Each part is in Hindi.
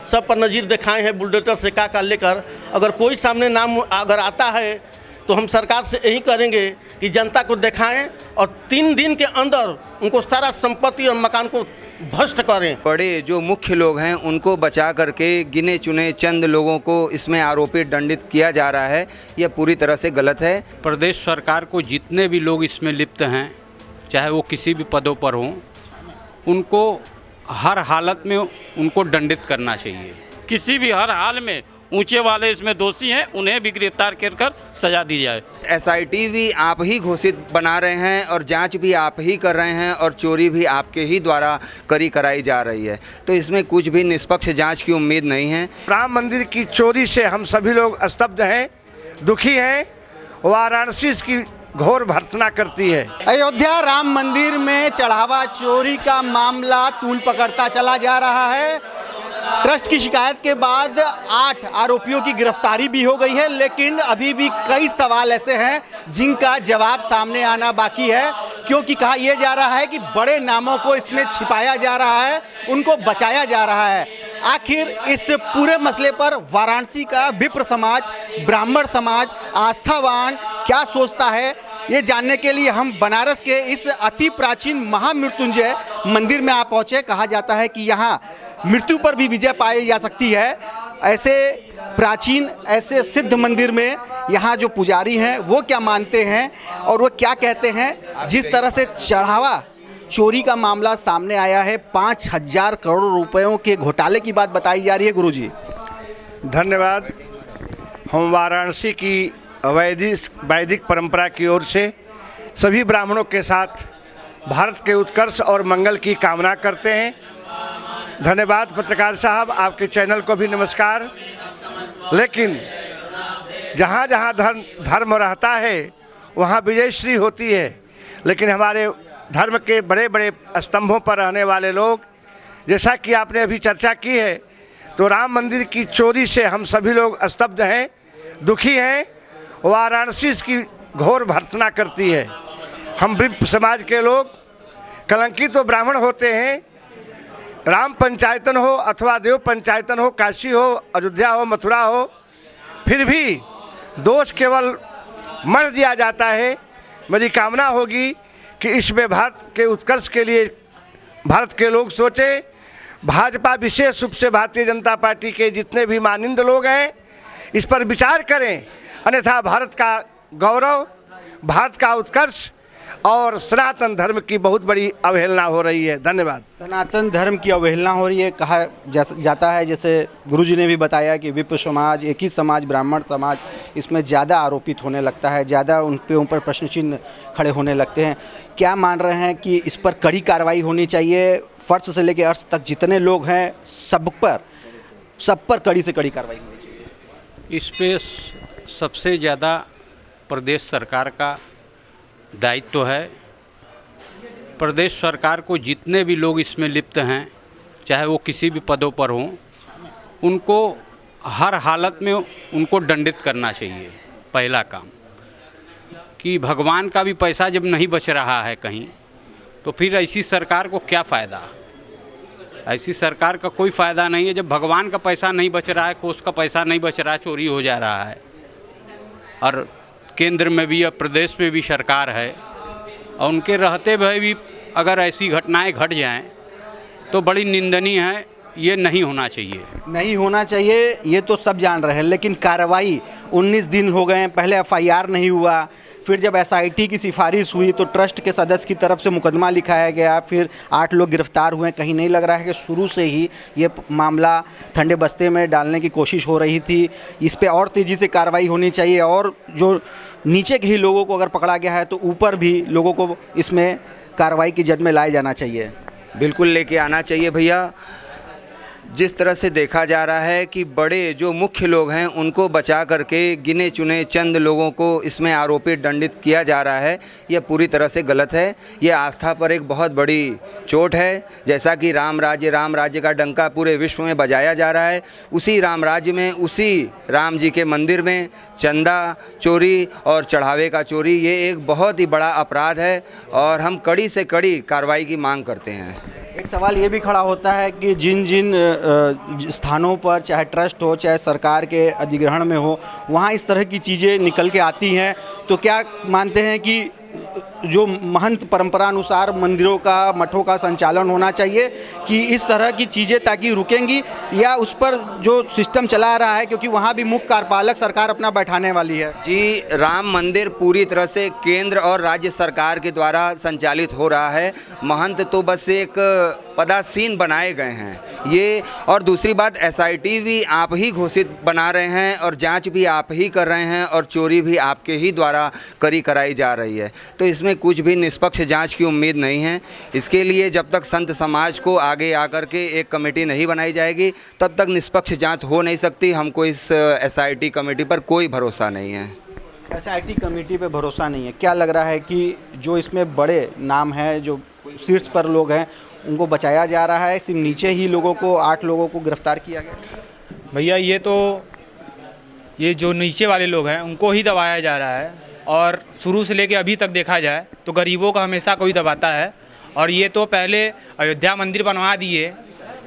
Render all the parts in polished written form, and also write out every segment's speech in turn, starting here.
सब पर नज़ीर दिखाए हैं बुलडोजर से का लेकर। अगर कोई सामने नाम अगर आता है तो हम सरकार से यही करेंगे कि जनता को दिखाएं और 3 दिन के अंदर उनको सारा संपत्ति और मकान को भ्रष्ट करें। बड़े जो मुख्य लोग हैं उनको बचा करके गिने चुने चंद लोगों को इसमें आरोपित दंडित किया जा रहा है, यह पूरी तरह से गलत है। प्रदेश सरकार को जितने भी लोग इसमें लिप्त हैं, चाहे वो किसी भी पदों पर हों, उनको हर हालत में उनको दंडित करना चाहिए। किसी भी हर हाल में ऊंचे वाले इसमें दोषी हैं, उन्हें भी गिरफ्तार कर सजा दी जाए। एसआईटी भी आप ही घोषित बना रहे हैं और जांच भी आप ही कर रहे हैं और चोरी भी आपके ही द्वारा कराई जा रही है, तो इसमें कुछ भी निष्पक्ष जांच की उम्मीद नहीं है। राम मंदिर की चोरी से हम सभी लोग स्तब्ध हैं, दुखी हैं। वाराणसी इसकी घोर भर्त्सना करती है। अयोध्या राम मंदिर में चढ़ावा चोरी का मामला तूल पकड़ता चला जा रहा है। ट्रस्ट की शिकायत के बाद 8 आरोपियों की गिरफ्तारी भी हो गई है, लेकिन अभी भी कई सवाल ऐसे हैं जिनका जवाब सामने आना बाकी है, क्योंकि कहा यह जा रहा है कि बड़े नामों को इसमें छिपाया जा रहा है, उनको बचाया जा रहा है। आखिर इस पूरे मसले पर वाराणसी का विप्र समाज, ब्राह्मण समाज, आस्थावान क्या सोचता है, ये जानने के लिए हम बनारस के इस अति प्राचीन महामृत्युंजय मंदिर में आ पहुँचे। कहा जाता है कि यहाँ मृत्यु पर भी विजय पाई जा सकती है। ऐसे प्राचीन, ऐसे सिद्ध मंदिर में यहाँ जो पुजारी हैं वो क्या मानते हैं और वो क्या कहते हैं। जिस तरह से चढ़ावा चोरी का मामला सामने आया है, 5000 करोड़ रुपयों के घोटाले की बात बताई जा रही है। गुरुजी धन्यवाद। हम वाराणसी की वैदिक परंपरा की ओर से सभी ब्राह्मणों के साथ भारत के उत्कर्ष और मंगल की कामना करते हैं। धन्यवाद पत्रकार साहब, आपके चैनल को भी नमस्कार। लेकिन जहाँ जहाँ धर्म रहता है वहाँ विजयश्री होती है, लेकिन हमारे धर्म के बड़े बड़े स्तंभों पर रहने वाले लोग, जैसा कि आपने अभी चर्चा की है, तो राम मंदिर की चोरी से हम सभी लोग स्तब्ध हैं, दुखी हैं। वाराणसी इसकी घोर भर्त्सना करती है। हम ब्रिप समाज के लोग कलंकित तो ब्राह्मण होते हैं। राम पंचायतन हो अथवा देव पंचायतन हो, काशी हो, अयोध्या हो, मथुरा हो, फिर भी दोष केवल मढ़ दिया जाता है। मेरी कामना होगी कि इसमें भारत के उत्कर्ष के लिए भारत के लोग सोचें। भाजपा विशेष रूप से भारतीय जनता पार्टी के जितने भी मानिंद लोग हैं इस पर विचार करें, अन्यथा भारत का गौरव, भारत का उत्कर्ष और सनातन धर्म की बहुत बड़ी अवहेलना हो रही है। धन्यवाद। सनातन धर्म की अवहेलना हो रही है कहा जाता है। जैसे गुरुजी ने भी बताया कि विप्र समाज, एक ही समाज, ब्राह्मण समाज इसमें ज़्यादा आरोपित होने लगता है, ज़्यादा उन पे ऊपर प्रश्न चिन्ह खड़े होने लगते हैं। क्या मान रहे हैं कि इस पर कड़ी कार्रवाई होनी चाहिए? फर्श से लेकर अर्श तक जितने लोग हैं सब पर कड़ी से कड़ी कार्रवाई होनी चाहिए। इस पर सबसे ज़्यादा प्रदेश सरकार का दायित्व है। प्रदेश सरकार को जितने भी लोग इसमें लिप्त हैं, चाहे वो किसी भी पदों पर हों, उनको हर हालत में उनको दंडित करना चाहिए। पहला काम कि भगवान का भी पैसा जब नहीं बच रहा है कहीं, तो फिर ऐसी सरकार को क्या फ़ायदा? ऐसी सरकार का कोई फ़ायदा नहीं है। जब भगवान का पैसा नहीं बच रहा है, कोष का पैसा नहीं बच रहा है, चोरी हो जा रहा है। और केंद्र में भी या प्रदेश में भी सरकार है, और उनके रहते हुए भी अगर ऐसी घटनाएं घट जाएं तो बड़ी निंदनीय है। ये नहीं होना चाहिए। ये तो सब जान रहे हैं, लेकिन कार्रवाई 19 दिन हो गए हैं, पहले एफआईआर नहीं हुआ, फिर जब एसआईटी की सिफारिश हुई तो ट्रस्ट के सदस्य की तरफ से मुकदमा लिखाया गया, फिर 8 लोग गिरफ्तार हुए। कहीं नहीं लग रहा है कि शुरू से ही ये मामला ठंडे बस्ते में डालने की कोशिश हो रही थी। इस पे और तेज़ी से कार्रवाई होनी चाहिए, और जो नीचे के ही लोगों को अगर पकड़ा गया है तो ऊपर भी लोगों को इसमें कार्रवाई की जद में लाया जाना चाहिए। बिल्कुल लेके आना चाहिए भैया। जिस तरह से देखा जा रहा है कि बड़े जो मुख्य लोग हैं उनको बचा करके गिने चुने चंद लोगों को इसमें आरोपित दंडित किया जा रहा है, यह पूरी तरह से गलत है। यह आस्था पर एक बहुत बड़ी चोट है। जैसा कि राम राज्य का डंका पूरे विश्व में बजाया जा रहा है, उसी राम राज्य में, उसी राम जी के मंदिर में चंदा चोरी और चढ़ावे का चोरी, ये एक बहुत ही बड़ा अपराध है और हम कड़ी से कड़ी कार्रवाई की मांग करते हैं। एक सवाल ये भी खड़ा होता है कि जिन जिन स्थानों पर चाहे ट्रस्ट हो चाहे सरकार के अधिग्रहण में हो वहाँ इस तरह की चीज़ें निकल के आती हैं, तो क्या मानते हैं कि जो महंत परंपरा अनुसार मंदिरों का मठों का संचालन होना चाहिए कि इस तरह की चीज़ें ताकि रुकेंगी, या उस पर जो सिस्टम चला रहा है क्योंकि वहाँ भी मुख्य कार्यपालक सरकार अपना बैठाने वाली है? जी, राम मंदिर पूरी तरह से केंद्र और राज्य सरकार के द्वारा संचालित हो रहा है। महंत तो बस एक पदासीन बनाए गए हैं ये। और दूसरी बात, एसआईटी भी आप ही घोषित बना रहे हैं और जांच भी आप ही कर रहे हैं और चोरी भी आपके ही द्वारा कराई जा रही है। तो इसमें कुछ भी निष्पक्ष जांच की उम्मीद नहीं है। इसके लिए जब तक संत समाज को आगे आकर के एक कमेटी नहीं बनाई जाएगी तब तक निष्पक्ष जांच हो नहीं सकती। हमको इस एसआईटी कमेटी पर कोई भरोसा नहीं है। एसआईटी कमेटी पे भरोसा नहीं है, क्या लग रहा है कि जो इसमें बड़े नाम हैं, जो शीर्ष पर लोग हैं, उनको बचाया जा रहा है, सिर्फ नीचे ही लोगों को 8 लोगों को गिरफ्तार किया गया? भैया ये जो नीचे वाले लोग हैं उनको ही दबाया जा रहा है, और शुरू से लेके अभी तक देखा जाए तो गरीबों का हमेशा कोई दबाता है। और ये तो पहले अयोध्या मंदिर बनवा दिए,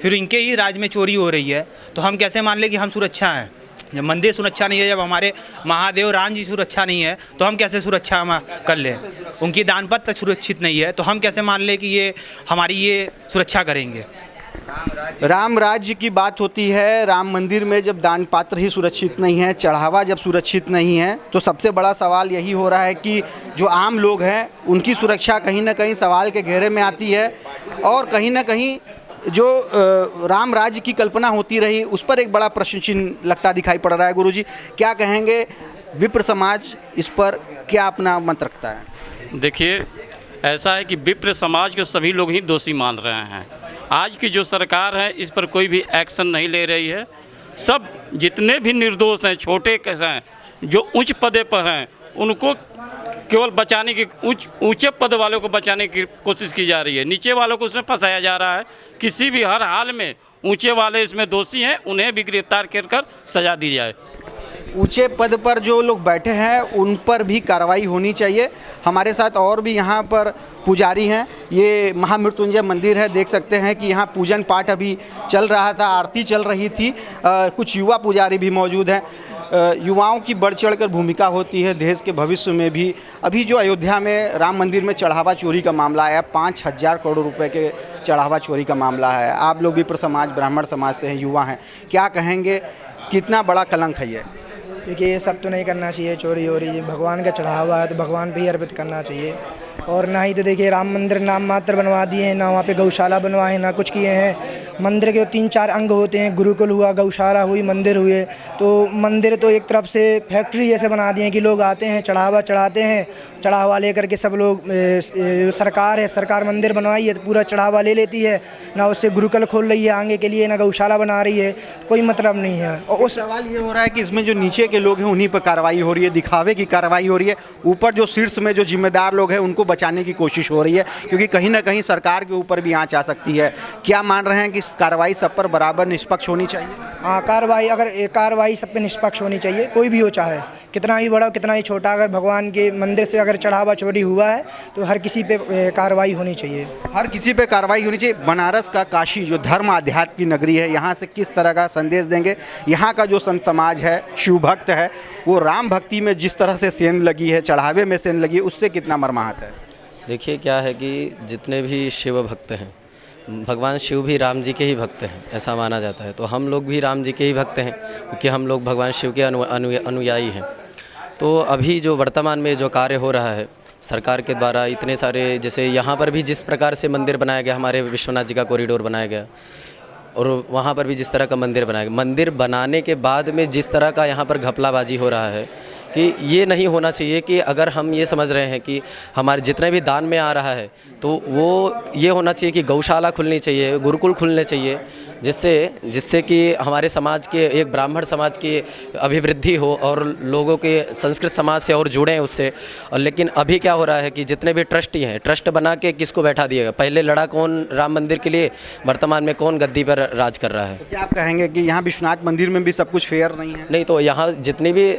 फिर इनके ही राज में चोरी हो रही है, तो हम कैसे मान लें कि हम सुरक्षा हैं? जब मंदिर सुरक्षा नहीं है, जब हमारे महादेव राम जी सुरक्षा नहीं है, तो हम कैसे सुरक्षा हम कर लें? उनकी दान पत्र सुरक्षित नहीं है तो हम कैसे मान लें कि ये हमारी ये सुरक्षा करेंगे? राम राज्य की बात होती है, राम मंदिर में जब दान पात्र ही सुरक्षित नहीं है, चढ़ावा जब सुरक्षित नहीं है, तो सबसे बड़ा सवाल यही हो रहा है कि जो आम लोग हैं उनकी सुरक्षा कहीं ना कहीं सवाल के घेरे में आती है। और कहीं ना कहीं जो राम राज्य की कल्पना होती रही उस पर एक बड़ा प्रश्न चिन्ह लगता दिखाई पड़ रहा है। गुरुजी, क्या कहेंगे? विप्र समाज इस पर क्या अपना मत रखता है? देखिए, ऐसा है कि विप्र समाज को सभी लोग ही दोषी मान रहे हैं। आज की जो सरकार है इस पर कोई भी एक्शन नहीं ले रही है। सब जितने भी निर्दोष हैं, छोटे हैं, जो उच्च पदे पर हैं, उनको केवल बचाने की, ऊंचे पद वालों को बचाने की कोशिश की जा रही है। नीचे वालों को उसमें फंसाया जा रहा है। किसी भी हर हाल में ऊंचे वाले इसमें दोषी हैं, उन्हें भी गिरफ्तार कर सजा दी जाए। ऊंचे पद पर जो लोग बैठे हैं उन पर भी कार्रवाई होनी चाहिए। हमारे साथ और भी यहाँ पर पुजारी हैं। ये महामृत्युंजय मंदिर है, देख सकते हैं कि यहाँ पूजन पाठ अभी चल रहा था, आरती चल रही थी। कुछ युवा पुजारी भी मौजूद हैं। युवाओं की बढ़ चढ़कर भूमिका होती है देश के भविष्य में भी। अभी जो अयोध्या में राम मंदिर में चढ़ावा चोरी का मामला आया, 5,000 करोड़ रुपए के चढ़ावा चोरी का मामला है। आप लोग विप्र समाज, ब्राह्मण समाज से हैं, युवा हैं, क्या कहेंगे? कितना बड़ा कलंक है ये? देखिए, ये सब तो नहीं करना चाहिए। चोरी हो रही है, भगवान का चढ़ावा है तो भगवान पे ही अर्पित करना चाहिए। और ना ही तो देखिए, राम मंदिर नाम मात्र बनवा दिए हैं, ना वहाँ पे गौशाला बनवाए, ना कुछ किए हैं। मंदिर के 3-4 अंग होते हैं, गुरुकुल हुआ, गौशाला हुई, मंदिर हुए। तो मंदिर तो एक तरफ से फैक्ट्री जैसे बना दिए हैं कि लोग आते हैं, चढ़ावा चढ़ाते हैं, चढ़ावा लेकर के सब लोग, सरकार है, सरकार मंदिर बनवाई है तो पूरा चढ़ावा ले लेती है, ना उससे गुरुकुल खोल रही है आगे के लिए, ना गौशाला बना रही है, कोई मतलब नहीं है। और उस सवाल ये हो रहा है कि इसमें जो नीचे के लोग हैं उन्हीं पर कार्रवाई हो रही है, दिखावे की कार्रवाई हो रही है। ऊपर जो शीर्ष में जो जिम्मेदार लोग हैं उनको बचाने की कोशिश हो रही है, क्योंकि कहीं ना कहीं सरकार के ऊपर भी आंच आ सकती है। क्या मान रहे हैं कि कार्रवाई सब पर बराबर निष्पक्ष होनी चाहिए? हाँ, कार्रवाई सब पे निष्पक्ष होनी चाहिए, कोई भी हो, चाहे कितना ही बड़ा कितना ही छोटा। अगर भगवान के मंदिर से अगर चढ़ावा चोरी हुआ है तो हर किसी पे कार्रवाई होनी चाहिए। हर किसी पे कार्रवाई होनी चाहिए। बनारस का काशी जो धर्म आध्यात्म की नगरी है, यहाँ से किस तरह का संदेश देंगे? यहाँ का जो संत समाज है, शिव भक्त है, वो राम भक्ति में जिस तरह से सेंध लगी है, चढ़ावे में सेंध लगी है, उससे कितना मर्माहत है? देखिए, क्या है कि जितने भी शिव भक्त हैं, भगवान शिव भी राम जी के ही भक्त हैं, ऐसा माना जाता है। तो हम लोग भी राम जी के ही भक्त हैं, क्योंकि हम लोग भगवान शिव के अनुयायी हैं। तो अभी जो वर्तमान में जो कार्य हो रहा है सरकार के द्वारा, इतने सारे, जैसे यहाँ पर भी जिस प्रकार से मंदिर बनाया गया, हमारे विश्वनाथ जी का कॉरिडोर बनाया गया, और वहाँ पर भी जिस तरह का मंदिर बनाया गया, मंदिर बनाने के बाद में जिस तरह का यहाँ पर घपलाबाजी हो रहा है, कि ये नहीं होना चाहिए। कि अगर हम ये समझ रहे हैं कि हमारे जितने भी दान में आ रहा है, तो वो ये होना चाहिए कि गौशाला खुलनी चाहिए, गुरुकुल खुलने चाहिए, जिससे कि हमारे समाज के, एक ब्राह्मण समाज की अभिवृद्धि हो और लोगों के संस्कृत समाज से और जुड़ें उससे। और लेकिन अभी क्या हो रहा है कि जितने भी ट्रस्टी हैं, ट्रस्ट बना के किसको बैठा दिएगा? पहले लड़ा कौन राम मंदिर के लिए, वर्तमान में कौन गद्दी पर राज कर रहा है? तो क्या आप कहेंगे कि यहाँ विश्वनाथ मंदिर में भी सब कुछ फेयर नहीं है? नहीं, तो यहाँ जितने भी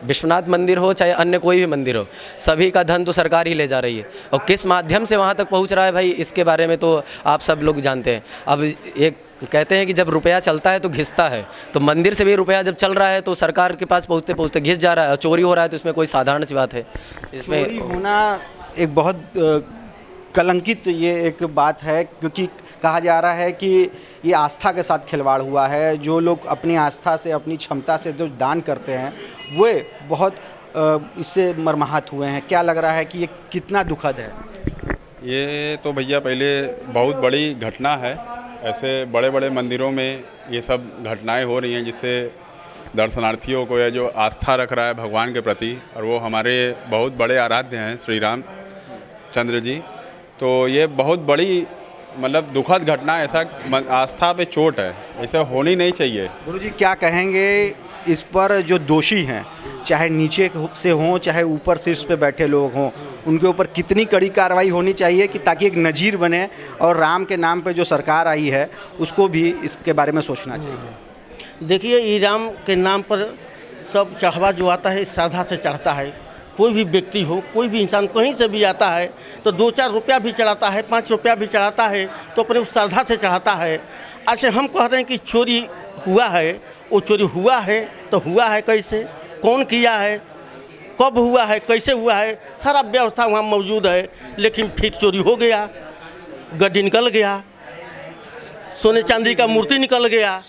विश्वनाथ मंदिर हो चाहे अन्य कोई भी मंदिर हो, सभी का धन तो सरकार ही ले जा रही है। और किस माध्यम माध्यम से वहाँ तक पहुँच रहा है भाई, इसके बारे में तो आप सब लोग जानते हैं। अब एक कहते हैं कि जब रुपया चलता है तो घिसता है, तो मंदिर से भी रुपया जब चल रहा है तो सरकार के पास पहुँचते पहुँचते घिस जा रहा है, चोरी हो रहा है, तो इसमें कोई साधारण सी बात है? इसमें चोरी होना एक बहुत कलंकित ये एक बात है, क्योंकि कहा जा रहा है कि ये आस्था के साथ खिलवाड़ हुआ है। जो लोग अपनी आस्था से, अपनी क्षमता से जो दान करते हैं वो बहुत इससे मर्माहत हुए हैं। क्या लग रहा है कि ये कितना दुखद है? ये तो भैया पहले बहुत बड़ी घटना है। ऐसे बड़े बड़े मंदिरों में ये सब घटनाएं हो रही हैं, जिससे दर्शनार्थियों को या जो आस्था रख रहा है भगवान के प्रति, और वो हमारे बहुत बड़े आराध्य हैं श्री राम चंद्र जी, तो ये बहुत बड़ी मतलब दुखद घटना, ऐसा आस्था पे चोट है, ऐसा होनी नहीं चाहिए। गुरुजी क्या कहेंगे इस पर? जो दोषी हैं, चाहे नीचे से हों चाहे ऊपर शीर्ष पे बैठे लोग हों, उनके ऊपर कितनी कड़ी कार्रवाई होनी चाहिए कि ताकि एक नज़ीर बने, और राम के नाम पे जो सरकार आई है उसको भी इसके बारे में सोचना चाहिए। देखिए, ये राम के नाम पर सब चढ़ावा जो आता है श्रद्धा से चढ़ता है। कोई भी व्यक्ति हो, कोई भी इंसान कहीं से भी आता है तो 2-4 रुपया भी चढ़ाता है, 5 रुपया भी चढ़ाता है, तो अपने उस श्रद्धा से चढ़ाता है। अच्छा, हम कह रहे हैं कि चोरी हुआ है, वो चोरी हुआ है तो हुआ है कैसे, कौन किया है, कब हुआ है, कैसे हुआ है, सारा व्यवस्था वहाँ मौजूद है। लेकिन फिर चोरी हो गया, गड्डी निकल गया, सोने चांदी का मूर्ति निकल गया,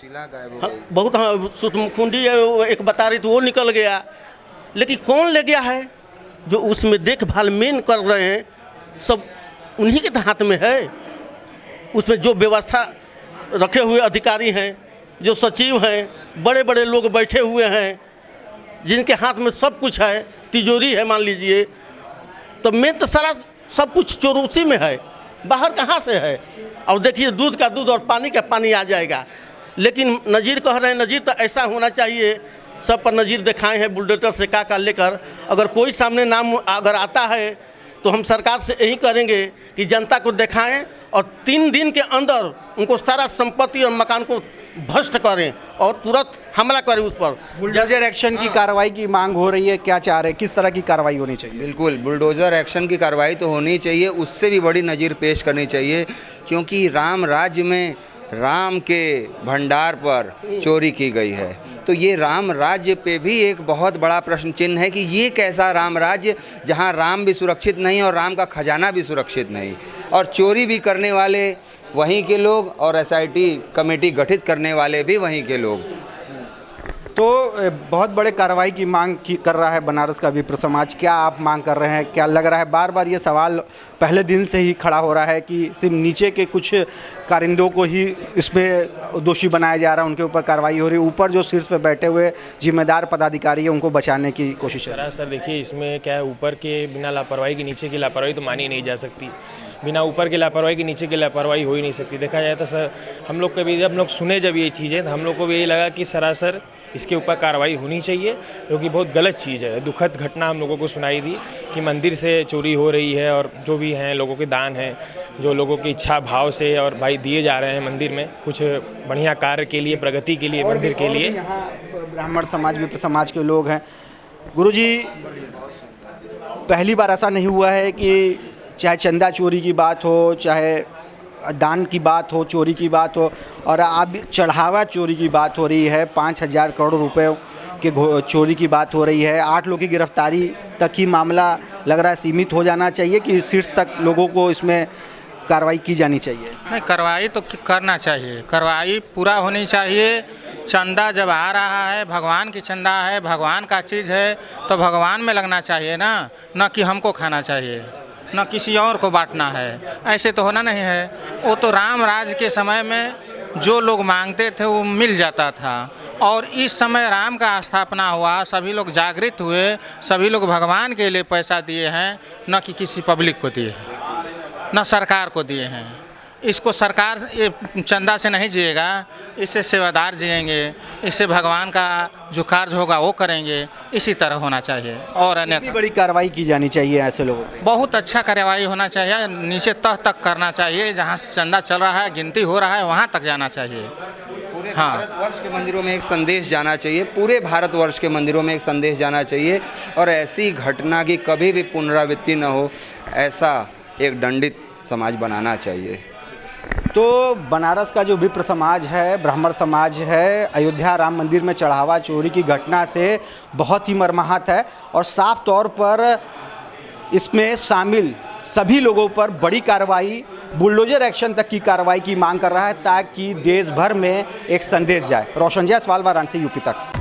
बहुत सुतमुखुंडी एक बता रही थी वो निकल गया। लेकिन कौन ले गया है? जो उसमें देखभाल मेन कर रहे हैं सब उन्हीं के हाथ में है। उसमें जो व्यवस्था रखे हुए अधिकारी हैं, जो सचिव हैं, बड़े बड़े लोग बैठे हुए हैं, जिनके हाथ में सब कुछ है, तिजोरी है मान लीजिए, तो मेन तो सारा सब कुछ चोर उसी में है, बाहर कहाँ से है? और देखिए, दूध का दूध और पानी का पानी आ जाएगा। लेकिन नज़ीर कह रहे हैं, नज़ीर तो ऐसा होना चाहिए, सब पर नज़ीर दिखाए हैं बुलडोजर से का लेकर। अगर कोई सामने नाम अगर आता है तो हम सरकार से यही करेंगे कि जनता को दिखाएं और 3 दिन के अंदर उनको सारा संपत्ति और मकान को भ्रष्ट करें और तुरंत हमला करें उस पर। बुलडोजर एक्शन की कार्रवाई की मांग हो रही है, क्या चाह रहे हैं, किस तरह की कार्रवाई होनी चाहिए? बिल्कुल, बुलडोज़र एक्शन की कार्रवाई तो होनी चाहिए, उससे भी बड़ी नज़ीर पेश करनी चाहिए, क्योंकि राम राज्य में राम के भंडार पर चोरी की गई है। तो ये राम राज्य पे भी एक बहुत बड़ा प्रश्न चिन्ह है कि ये कैसा राम राज्य जहाँ राम भी सुरक्षित नहीं और राम का खजाना भी सुरक्षित नहीं, और चोरी भी करने वाले वहीं के लोग और एसआईटी कमेटी गठित करने वाले भी वहीं के लोग। तो बहुत बड़े कार्रवाई की मांग कर रहा है बनारस का विप्र समाज। क्या आप मांग कर रहे हैं? क्या लग रहा है, बार बार ये सवाल पहले दिन से ही खड़ा हो रहा है कि सिर्फ नीचे के कुछ कारिंदों को ही इसमें दोषी बनाया जा रहा है, उनके ऊपर कार्रवाई हो रही है, ऊपर जो शीर्ष पे बैठे हुए जिम्मेदार पदाधिकारी है उनको बचाने की कोशिश है? सर देखिए, इसमें क्या है, ऊपर के बिना लापरवाही की नीचे की लापरवाही तो मानी नहीं जा सकती। बिना ऊपर की लापरवाही की नीचे की लापरवाही हो ही नहीं सकती। देखा जाए तो सर, हम लोग कभी जब लोग सुने जब ये चीज़ें, तो हम लोग को भी यही लगा कि सरासर इसके ऊपर कार्रवाई होनी चाहिए, क्योंकि बहुत गलत चीज़ है। दुखद घटना हम लोगों को सुनाई दी कि मंदिर से चोरी हो रही है, और जो भी हैं लोगों के दान हैं, जो लोगों की इच्छा भाव से और भाई दिए जा रहे हैं मंदिर में कुछ बढ़िया कार्य के लिए, प्रगति के लिए, मंदिर के लिए। यहाँ ब्राह्मण समाज, विप्र समाज के लोग हैं। गुरुजी, पहली बार ऐसा नहीं हुआ है कि चाहे चंदा चोरी की बात हो, चाहे दान की बात हो, चोरी की बात हो, और अब चढ़ावा चोरी की बात हो रही है, 5,000 करोड़ रुपए के चोरी की बात हो रही है। 8 लोगों की गिरफ्तारी तक ही मामला लग रहा है सीमित हो जाना चाहिए कि शीर्ष तक लोगों को इसमें कार्रवाई की जानी चाहिए? नहीं, कार्रवाई तो करना चाहिए, कार्रवाई पूरा होनी चाहिए। चंदा जब आ रहा है, भगवान की चंदा है, भगवान का चीज़ है, तो भगवान में लगना चाहिए ना, न कि हमको खाना चाहिए, न किसी और को बांटना है। ऐसे तो होना नहीं है। वो तो राम राज के समय में जो लोग मांगते थे वो मिल जाता था, और इस समय राम का स्थापना हुआ, सभी लोग जागृत हुए, सभी लोग भगवान के लिए पैसा दिए हैं, न कि किसी पब्लिक को दिए हैं, न सरकार को दिए हैं। इसको सरकार ये चंदा से नहीं जिएगा, इससे सेवादार जिएंगे, इससे भगवान का जो कार्य होगा वो करेंगे। इसी तरह होना चाहिए, और अन्य बड़ी कार्रवाई की जानी चाहिए ऐसे लोगों पर। बहुत अच्छा कार्रवाई होना चाहिए, नीचे तह तक करना चाहिए, जहाँ से चंदा चल रहा है, गिनती हो रहा है, वहाँ तक जाना चाहिए। पूरे भारतवर्ष के मंदिरों में एक संदेश जाना चाहिए, पूरे भारतवर्ष के मंदिरों में एक संदेश जाना चाहिए, और ऐसी घटना की कभी भी पुनरावृत्ति न हो, ऐसा एक दंडित समाज बनाना चाहिए। तो बनारस का जो विप्र समाज है, ब्राह्मण समाज है, अयोध्या राम मंदिर में चढ़ावा चोरी की घटना से बहुत ही मर्माहत है और साफ तौर पर इसमें शामिल सभी लोगों पर बड़ी कार्रवाई, बुलडोजर एक्शन तक की कार्रवाई की मांग कर रहा है ताकि देश भर में एक संदेश जाए। रोशन जायसवाल, वाराणसी, यूपी तक।